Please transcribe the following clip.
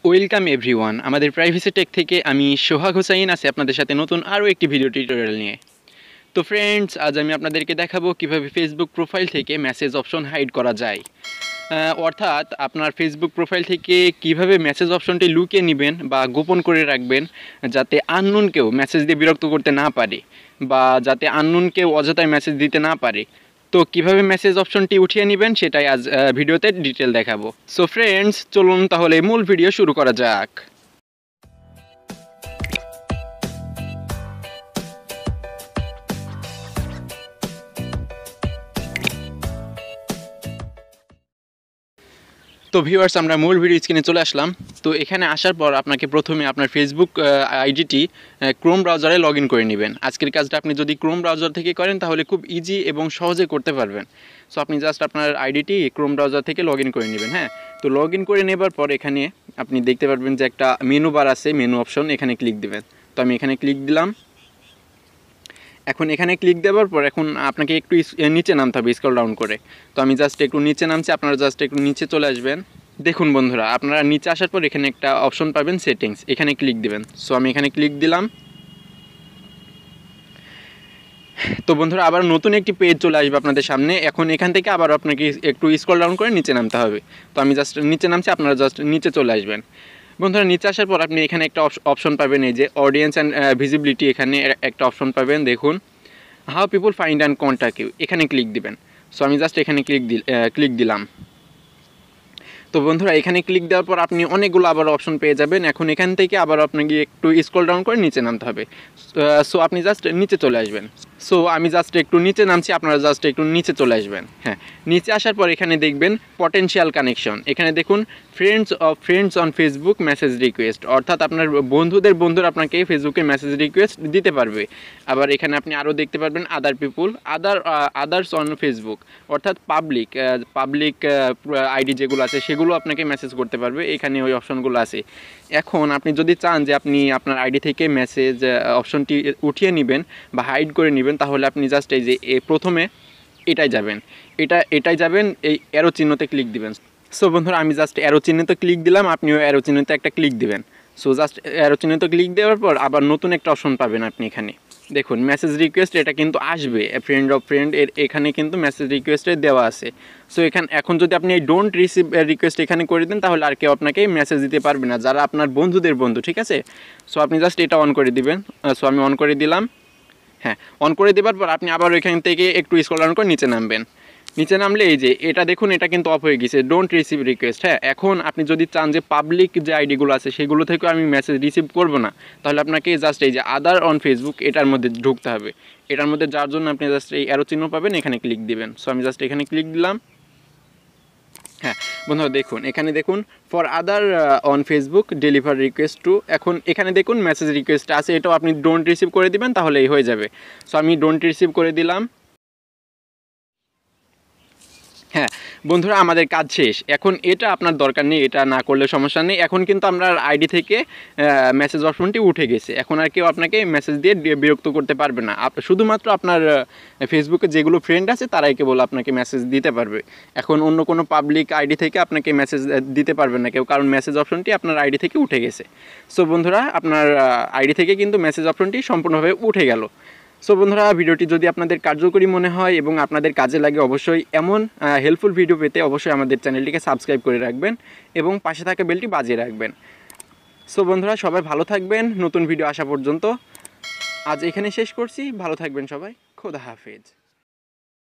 Welcome everyone, আমাদের privacy take থেকে আমি সোহাগ হোসাইন আছি আপনাদের সাথে নতুন আরও একটি ভিডিও টিউটোরিয়াল নিয়ে। তো ফ্রেন্ডস, আজ আমি আপনাদেরকে দেখাবো কিভাবে ফেসবুক প্রোফাইল থেকে মেসেজ অপশন হাইড করা যায়। অর্থাৎ আপনার ফেসবুক প্রোফাইল থেকে কিভাবে মেসেজ অপশনটি লুকিয়ে নেবেন বা গোপন করে রাখবেন, যাতে আননোন কেউ মেসেজ দিয়ে বিরক্ত করতে না পারে বা যাতে আননোন কেউ অযথায় মেসেজ দিতে না পারে। তো কিভাবে মেসেজ অপশনটি উঠিয়ে নেবেন সেটাই আজ ভিডিওতে ডিটেল দেখাবো। সো ফ্রেন্ডস, চলুন তাহলে মূল ভিডিও শুরু করা যাক। তো ভিউয়ার্স, আমরা মূল ভিডিও স্ক্রিনে চলে আসলাম। তো এখানে আসার পর আপনাকে প্রথমে আপনার ফেসবুক আইডিটি ক্রোম ব্রাউজারে লগ ইন করে নেবেন। আজকের কাজটা আপনি যদি ক্রোম ব্রাউজার থেকে করেন তাহলে খুব ইজি এবং সহজে করতে পারবেন। সো আপনি জাস্ট আপনার আইডিটি ক্রোম ব্রাউজার থেকে লগ ইন করে নেবেন। হ্যাঁ, তো লগ ইন করে নেবার পর এখানে আপনি দেখতে পারবেন যে একটা মেনু বার আছে, মেনু অপশন, এখানে ক্লিক দেবেন। তো আমি এখানে ক্লিক দিলাম। এখন এখানে ক্লিক দেওয়ার পর এখন আপনাকে একটু নিচে নামতে হবে স্ক্রল ডাউন করে। তো আমি জাস্ট একটু নিচে নামছি, আপনারা জাস্ট একটু নিচে চলে আসবেন। দেখুন বন্ধুরা, আপনারা নিচে আসার পর এখানে একটা অপশন পাবেন সেটিংস, এখানে ক্লিক দিবেন। সো আমি এখানে ক্লিক দিলাম। তো বন্ধুরা, আবার নতুন একটি পেজ চলে আসবে আপনাদের সামনে। এখন এখান থেকে আবার আপনাকে একটু স্ক্রল ডাউন করে নিচে নামতে হবে। তো আমি জাস্ট নিচে নামছি, আপনারা জাস্ট নিচে চলে আসবেন। বন্ধুরা, নিচে আসার পর আপনি এখানে একটা অপশন পাবেন, এই যে অডিয়েন্স অ্যান্ড ভিজিবিলিটি, এখানে একটা অপশন পাবেন। দেখুন, how people find and contact you, এখানে ক্লিক দিবেন। সো আমি জাস্ট এখানে ক্লিক দিলাম। তো বন্ধুরা, এখানে ক্লিক দেওয়ার পর আপনি অনেকগুলো আবার অপশন পেয়ে যাবেন। এখন এখান থেকে আবার আপনাকে একটু স্ক্রল ডাউন করে নিচে নামতে হবে। সো আপনি জাস্ট নিচে চলে আসবেন। সো আমি জাস্ট একটু নিচে নামছি, আপনারা জাস্ট একটু নিচে চলে আসবেন। হ্যাঁ, নিচে আসার পর এখানে দেখবেন পটেনশিয়াল কানেকশন, এখানে দেখুন friends on Facebook message request, অর্থাৎ আপনার বন্ধুরা আপনাকে ফেসবুকে মেসেজ রিকোয়েস্ট দিতে পারবে। আবার এখানে আপনি আরও দেখতে পারবেন আদার পিপুল, আদার্স অন ফেসবুক, অর্থাৎ পাবলিক আইডি যেগুলো আছে সেগুলো আপনাকে মেসেজ করতে পারবে। এখানে ওই অপশনগুলো আছে। এখন আপনি যদি চান যে আপনি আপনার আইডি থেকে মেসেজ অপশনটি উঠিয়ে নেবেন বা হাইড করে নেবেন, তাহলে আপনি জাস্ট এই যে প্রথমে এটাই যাবেন, এই অ্যারো চিহ্নতে ক্লিক দিবেন। সো বন্ধুরা, আমি জাস্ট অ্যারো চিহ্নতে ক্লিক দিলাম, আপনিও অ্যারো চিহ্নতে একটা ক্লিক দিবেন। সো জাস্ট অ্যারো চিহ্নতে ক্লিক দেওয়ার পর আবার নতুন একটা অপশন পাবেন আপনি এখানে। দেখুন মেসেজ রিকোয়েস্ট, এটা কিন্তু আসবে ফ্রেন্ড অফ ফ্রেন্ড এর, এখানে কিন্তু মেসেজ রিকোয়েস্টে দেওয়া আছে। সো এখন যদি আপনি এই ডোন্ট রিসিভ রিকোয়েস্ট এখানে করে দেন, তাহলে আর কেউ আপনাকে মেসেজ দিতে পারবে না, যারা আপনার বন্ধুদের বন্ধু, ঠিক আছে। সো আপনি জাস্ট এটা অন করে দিবেন। সো আমি অন করে দিলাম। হ্যাঁ, অন করে দেওয়ার পর আপনি আবার ওইখান থেকে একটু স্ক্রল ডাউন করে নিচে নামবেন। নিচে নামলে এই যে এটা দেখুন, এটা কিন্তু অফ হয়ে গেছে, ডোন্ট রিসিভ রিকোয়েস্ট। হ্যাঁ, এখন আপনি যদি চান যে পাবলিক যে আইডিগুলো আছে সেগুলো থেকেও আমি মেসেজ রিসিভ করব না, তাহলে আপনাকে জাস্ট এই যে আদার অন ফেসবুক এটার মধ্যে ঢুকতে হবে। এটার মধ্যে যার জন্য আপনি জাস্ট এই অ্যারো চিহ্ন পাবেন, এখানে ক্লিক দিবেন। সো আমি জাস্ট এখানে ক্লিক দিলাম। হ্যাঁ বন্ধুরা, দেখুন এখানে দেখুন for other on Facebook deliver request to, এখন এখানে দেখুন মেসেজ রিকোয়েস্ট আছে, এটাও আপনি ডোন্ট রিসিভ করে দিবেন, তাহলেই হয়ে যাবে। সো আমি ডোন্ট রিসিভ করে দিলাম। হ্যাঁ বন্ধুরা, আমাদের কাজ শেষ। এখন এটা আপনার দরকার নেই, এটা না করলে সমস্যা নেই। এখন কিন্তু আপনার আইডি থেকে মেসেজ অপশনটি উঠে গেছে। এখন আর কেউ আপনাকে মেসেজ দিয়ে বিরক্ত করতে পারবে না। শুধুমাত্র আপনার ফেসবুকে যেগুলো ফ্রেন্ড আছে তারাই কেবল আপনাকে মেসেজ দিতে পারবে। এখন অন্য কোনো পাবলিক আইডি থেকে আপনাকে মেসেজ দিতে পারবে না কেউ, কারণ মেসেজ অপশনটি আপনার আইডি থেকে উঠে গেছে। সো বন্ধুরা, আপনার আইডি থেকে কিন্তু মেসেজ অপশনটি সম্পূর্ণভাবে উঠে গেল। সো বন্ধুরা, ভিডিওটি যদি আপনাদের কার্যকরী মনে হয় এবং আপনাদের কাজে লাগে, অবশ্যই এমন হেল্পফুল ভিডিও পেতে অবশ্যই আমাদের চ্যানেলটিকে সাবস্ক্রাইব করে রাখবেন এবং পাশে থাকা বেলটি বাজিয়ে রাখবেন। সো বন্ধুরা, সবাই ভালো থাকবেন। নতুন ভিডিও আসা পর্যন্ত আজ এখানে শেষ করছি। ভালো থাকবেন সবাই। খোদা হাফেজ।